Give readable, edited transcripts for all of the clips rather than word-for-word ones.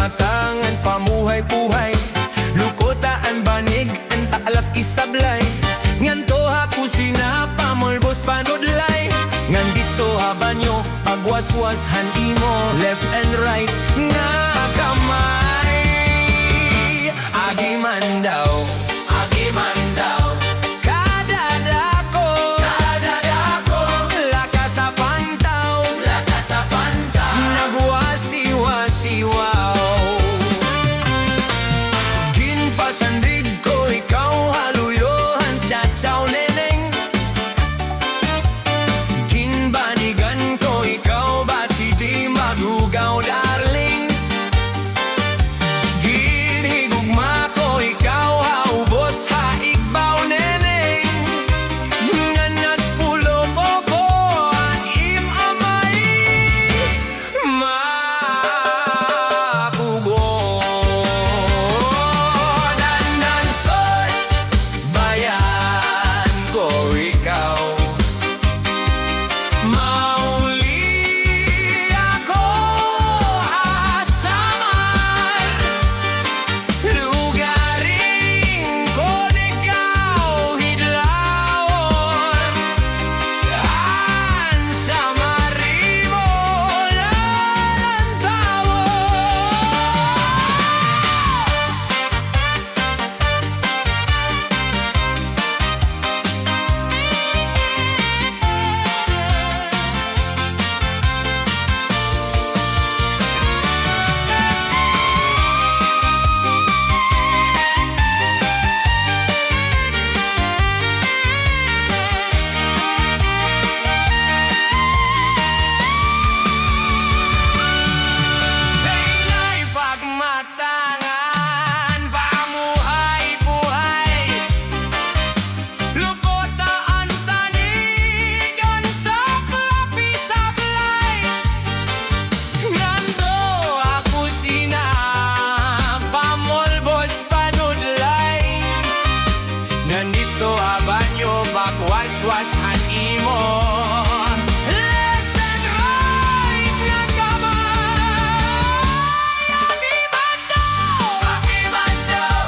matangan pamuhay-puhay, lukotaan banig ang taalak isablay. Nganto hakusina pamulbos panudlay, ngandito habanyo pagwaswashan imo left and right nga kamay. Agiman daw, agiman daw, kadadako, kadadako, lakas sa pantaw, lakas sa pantaw, nagwasiwa-siwaw. Ginpasandig ko ikaw haluyohan chachaw neneng, ginbanigan ko ikaw basi di magugaw darling. Ginhigugma ko ikaw haubos haigbaw neneng, nga nagpulo mo ko ang imamay makugo. Dandansor bayan ko ikaw, mauli ako asaman, lugaring ko ikaw hidlawon, an sa marimo lantawon. Daila'y pagmatangan pamuhay-buhay, lukotaan tanig ang taklapi-sablay. Nando ako sina pamulbos panudlay, nandito abanyo pagwaswasan imo left and right nga kamay. Agiman daw, agiman daw,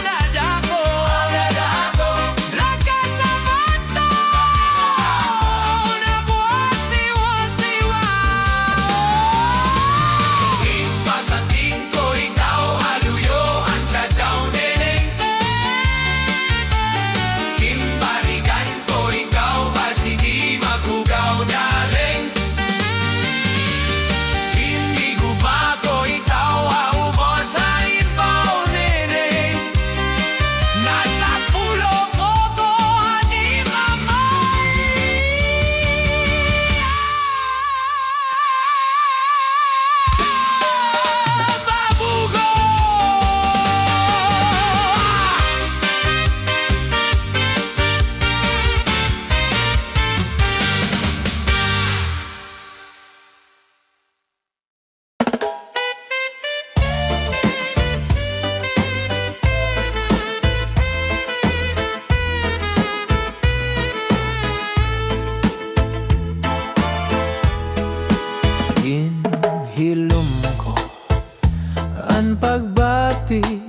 nadako, nadako, lakas sa pantaw, nagwasiwa-siwaw. Ginpasandig ko ikaw haluyo ang chachaw neneng, ginbanigan ko ikaw basi di magugaw darling. Ginhigugma ko ikaw haubos sa ibaw neneng, nagpulo mo ko ang imamay pabugo. Ginhilom ko ang pagbati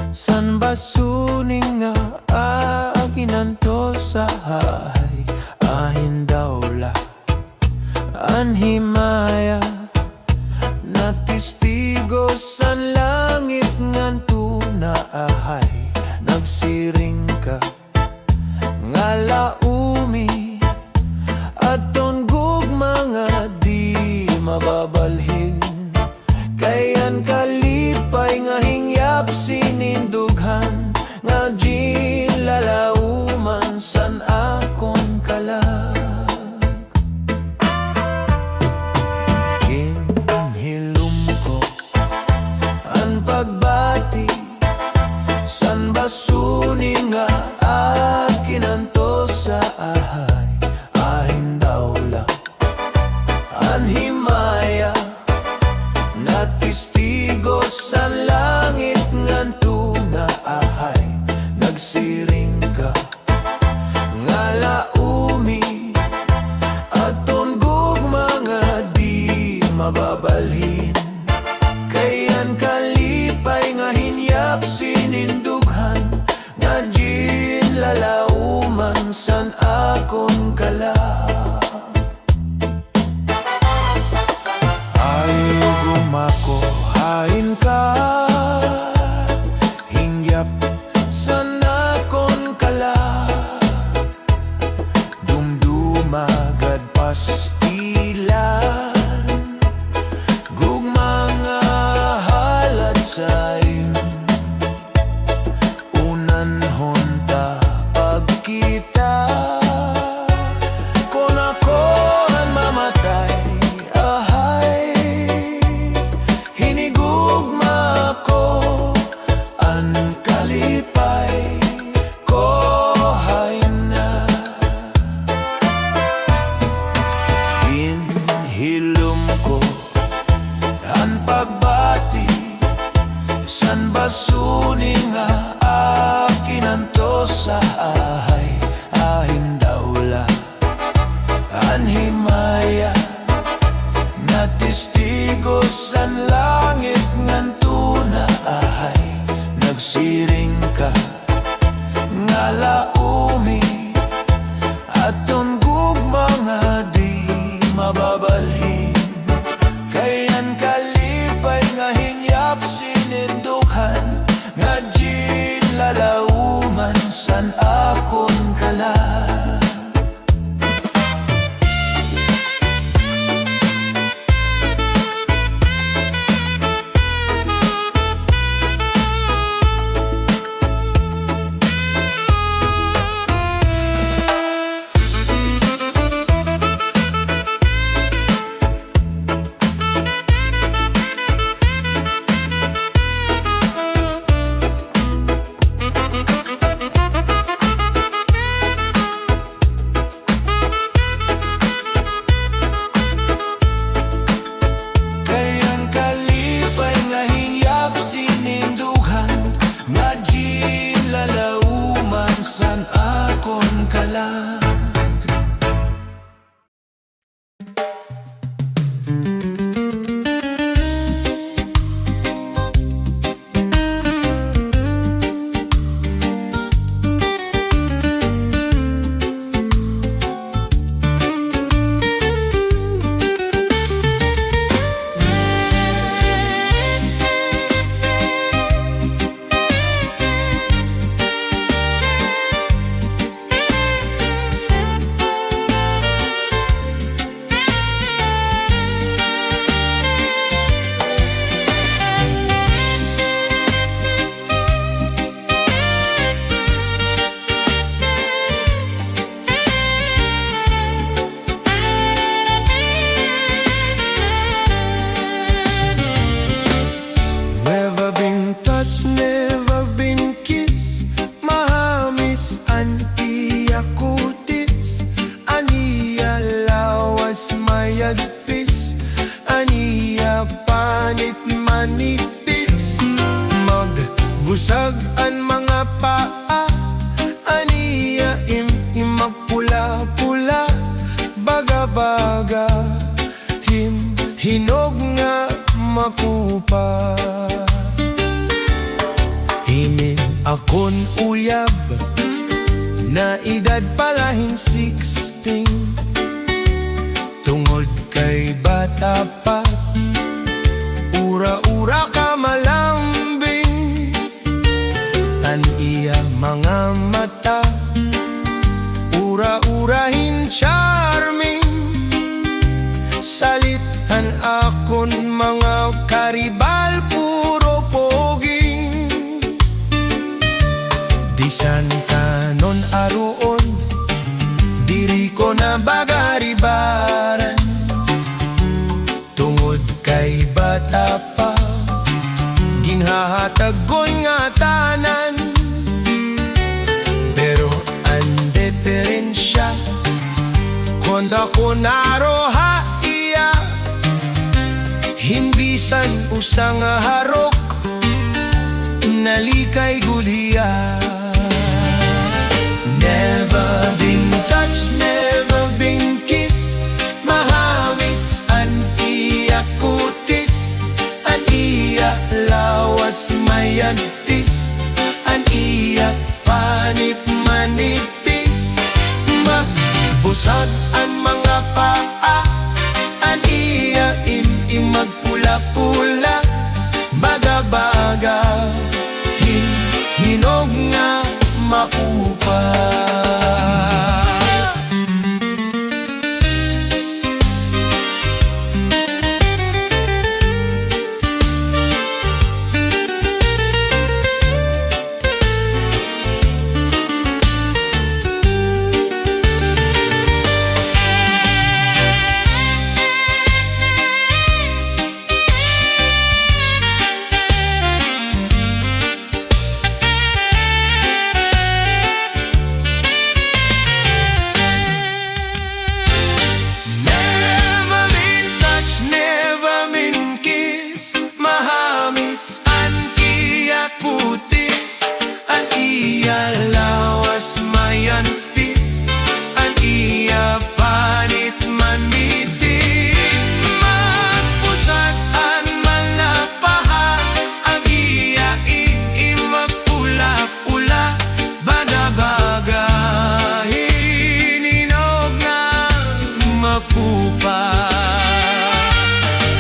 san basuning nga aginanto sa hay, ahin dawla an himaya na testigo sa langit nganto naahay. Nagsiring ka nga laumi aton gugma nga di mababalhin, kayan kalipay nga hingyap sinindughan nga ginlalauman san akon kalag. Ginhilom ko ang pagbati san basuning nga akinanto sa ahay, ahin dawla an himaya na testigo sa langit nganto naahay. Nagsiring ka nga laumi aton gugma nga di mababalhin, gugma ko an kalipay ko hay na inhilom ko an pagbati san basuni nga akin anto sa ahay ahin daula anhimaya na testigo san langit nganto na ahay nagsiring ka nga laumi aton gugma nga di mababalhin kayan kalipay nga hinyap sinindukhan nga di lalauman san akon kala san akon kala never been kissed, mahamis an iya kutis, aniya lawas mayagpis, aniya panit manipis, magbusag an mga paa, aniya imagpula-pula, baga-baga, hinog nga makupa. Himin akon uyab na edad palahing 16, tungod kay bata pa, ura-ura ka malambing, tan iya mga mata, ura-urahin charming, salitan akon mga karibal puro poging. Disan kanon aruon, diri ko na bagaribaran, tungod kay bata pa, ginhahatag ko nga tanan. Pero ang diferensya, konda ko naroha iya, himbisan usang harok, nalikay guliya. Never been touched, never been kissed, mahamis an iya kutis, an iya lawas mayagtis, an iya panip manipis, magbusag an mga paa, an iya magpula-pula, baga-baga, hinog nga makupa. Maabis an iya putis, an iya lawas mayantis, an iya panit manitis. Magpusat an mga paha, ang iya magpula-pula. Banabaga hininog nga mapupa.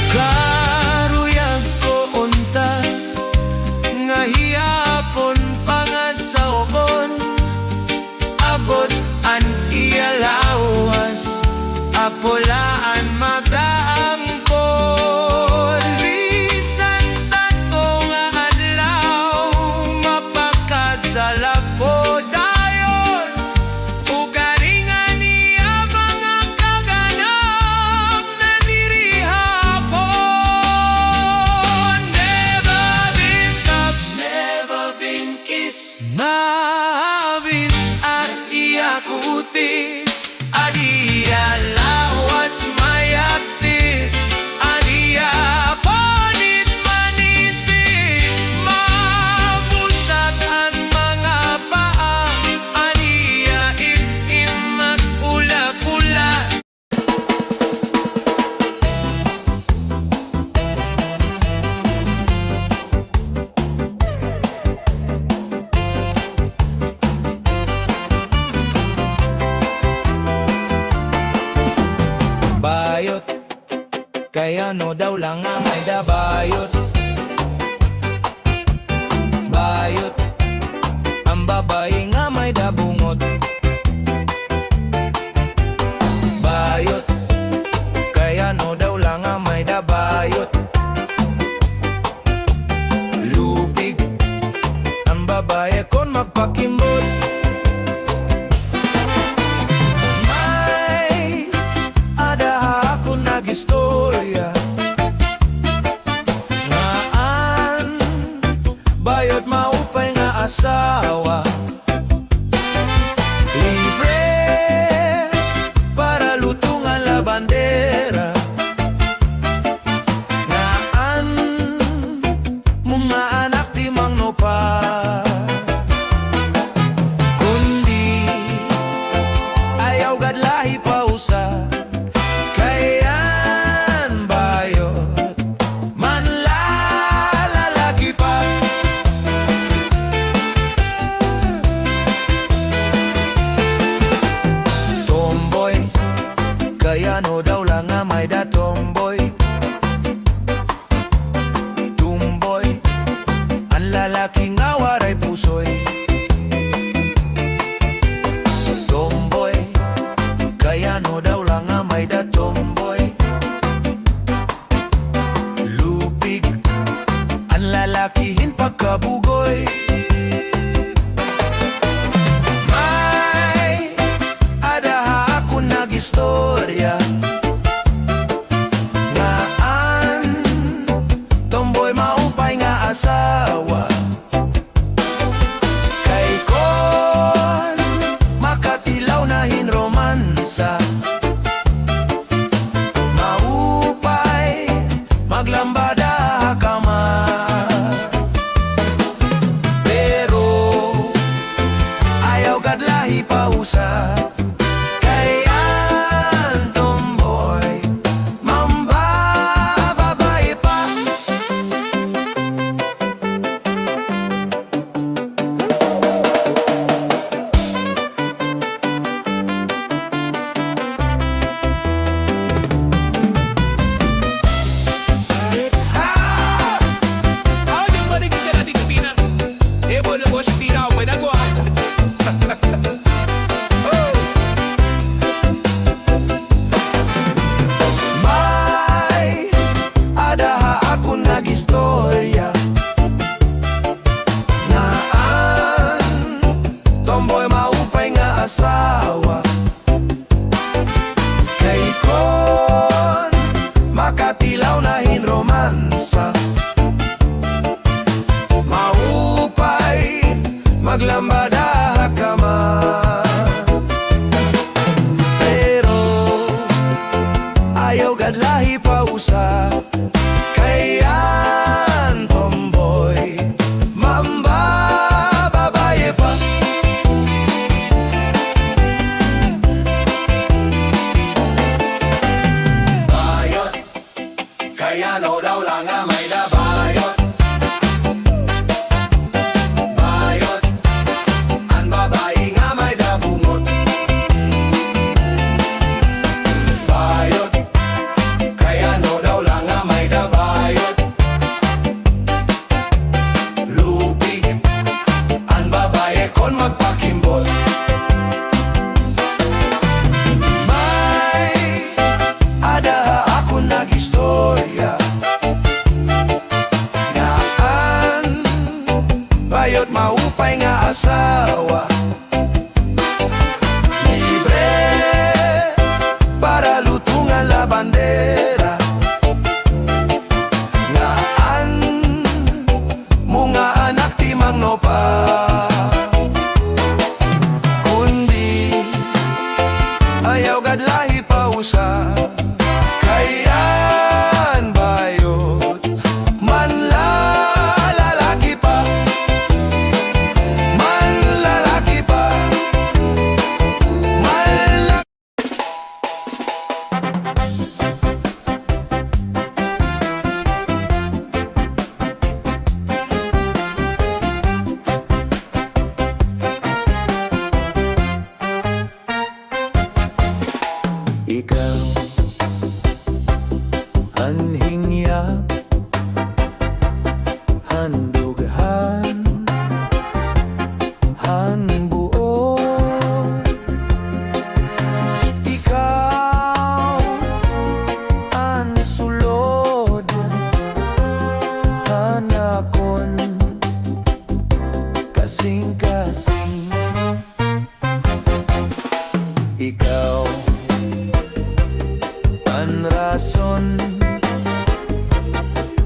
Karuyag ko unta nga hiyapon pangasawon, abot an iya lawas, apulaan magaangkol. Bisan sa to nga adlaw, mapakasala po dayon, ugaringan niya mga kaganap na nirihapon. Never been touched, never been kissed. Mahabis at iya kutis, adiya lawas mayaktis, adiya panit manitis. Mabusat ang mga paa, adiya itim magpula-pula. Bayot, kaya no daw lang nga may dabayot. Bayot, ang babae nga may dabungot. Bayot, kaya no daw lang nga may dabayot. Lupig, ang babae kon magpakimbot. May adaha ako nagistorya ngaan bayot maupay nga asawa. Libre para lutungan la bandera, ngaan mga anak di mangno pa, kundi ayaw gadlahi pa usa. Kayan bayot manlalaki pa. Tomboy, kaya no daw lang nga may da tomboy. Tumboy, ang lalaki nga waray pusoy. Tomboy, kaya no daw lang nga may da tomboy. Lupig, ang lalakihin pagkabugoy. May adaha ako nagistorya ngaan tomboy maupay nga asawa. Kay kon makatilaw na hinromansa, maupay maglambada ka man. hupay nga asawa. Libre para lutungan la bandera. Ngaan mga anak timang no pa, kundi ayaw gadlahi pa usa. Kayan bayot manlalaki pa, manlalaki pa, manlalaki. Ikaw anhing yap, handughan, hanbuo. Ikaw an sulod, hanakon, kasing-kasing. Ikaw ang rason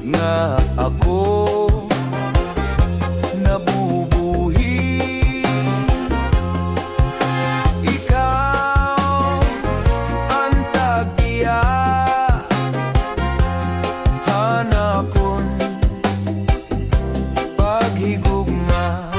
nga ako nabubuhi. Ikaw ang tagya, hanakon paghigugma.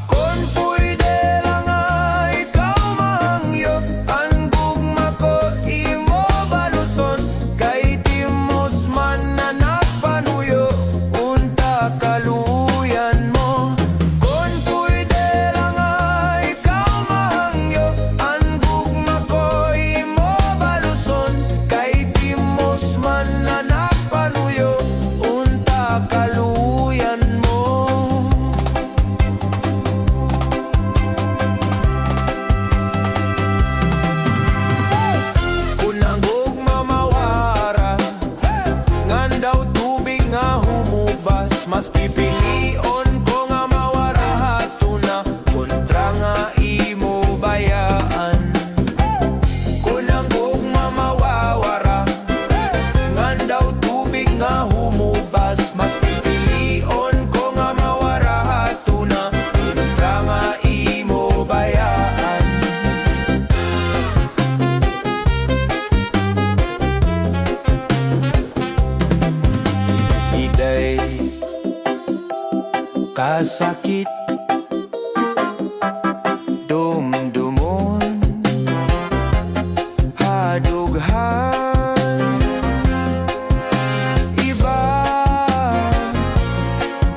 Kung pwede lang ay ikaw mangyot, ang gugma ko imo baluson. Kay timos man na nagpanuyo, unta kaluyan mo. Kung pwede lang ay ikaw mangyot, ang gugma ko imo baluson. Kay timos man na nagpanuyo, unta kaluyan mo. Kunang gugma mawara, ngan daw tubig nga humubas. Mas pipilion ko nga mawara hatuna, kontra nga imo bayaan. Kunang gugma mawawara, ngan daw tubig nga humubas. Mas pipilion ko nga mawara hatuna, kontra nga imo bayaan. Iday kasakit dumdumon, hadughan, iba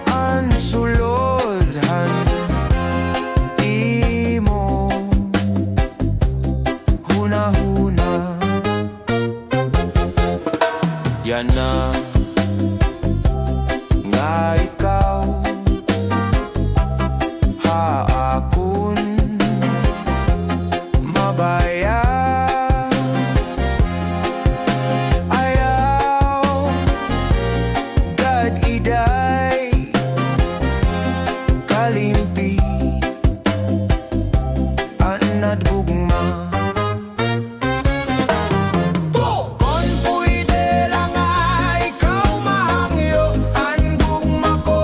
ang sulodhan, imo hunahuna. Yan na nga ikaw haakon mabaya. Ayaw gad iday kalimpi anad gugma. Kung pwede lang ay ikaw mahangyo, ang gugma ko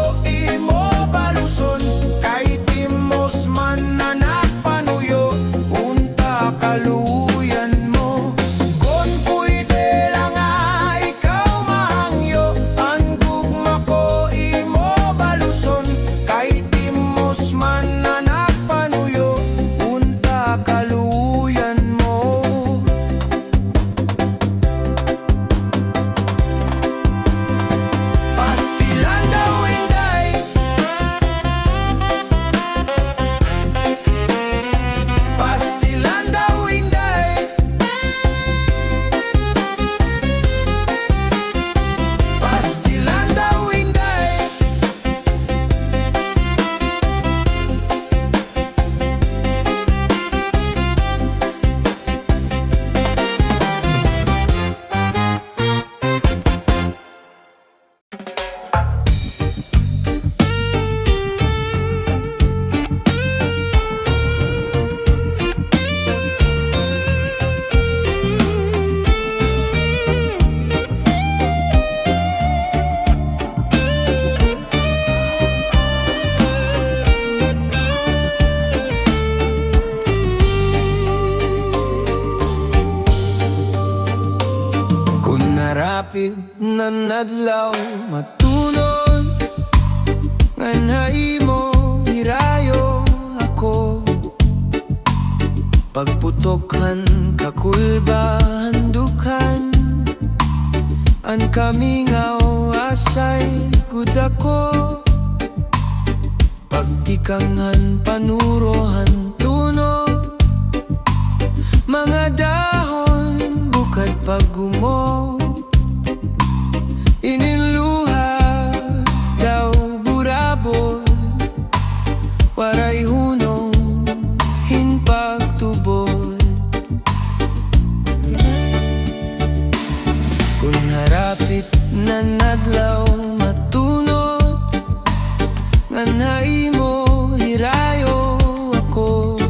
adlaw matunod nga nahimo hirayo ako. Pagputokhan kakulbahan dukan an kamingaw asay gud ako. Pagtikangan panurohan tunog mga dahon bukad paggumo. Ininluha daw burabot waray hunong hinpagtubod. Kung harapit na nadlaw matunod nga nahimo hirayo ako.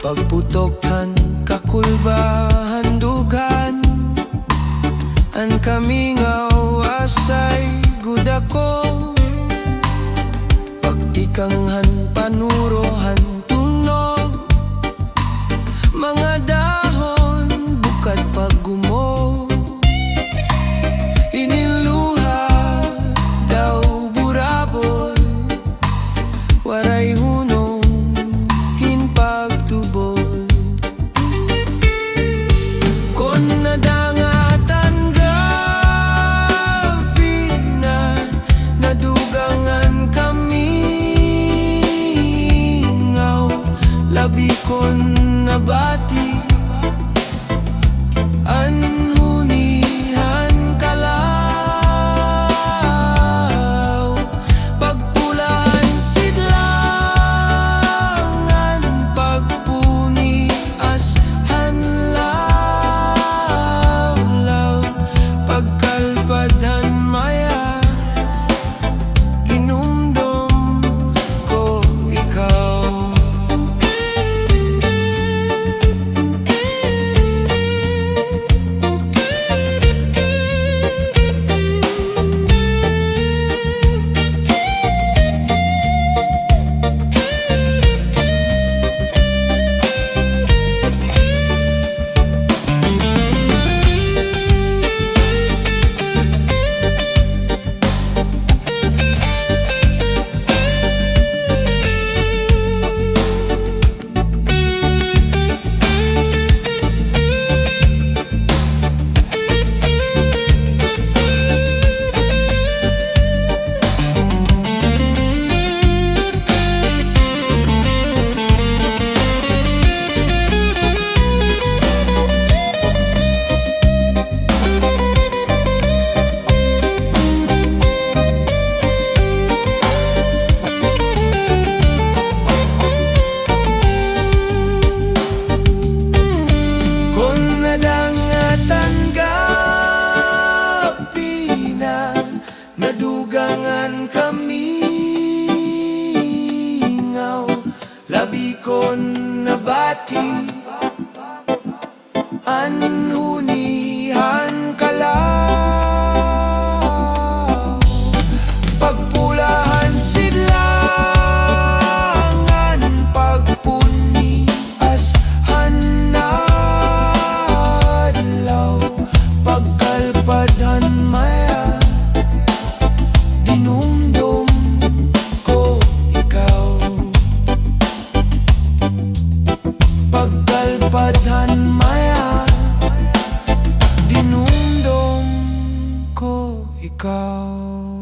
Pagputokhan kakulbahan dugan an kamingaw asay gud ako. Pagtikanghan panurohan tunog mga dahon bukad paggumo. Ininluha daw burabot waray hunong hinpagtubod. Kon nadangatan gabi na nadugangan kamingaw, labi kon nabati anhunihan kalaw. Pagpulahan sidlangan pagpuni ashan law. Pagkalpadhan maya inumdum ko ikaw. Nadugangan kamingaw, labi kon nabati anhunihan kalaw. Pagpulahan sidlangan pagpuni ashan adlaw. Pagkalpadhan maya dinumdum ko ikaw. Pagkalpadhan maya dinumdum ko ikaw.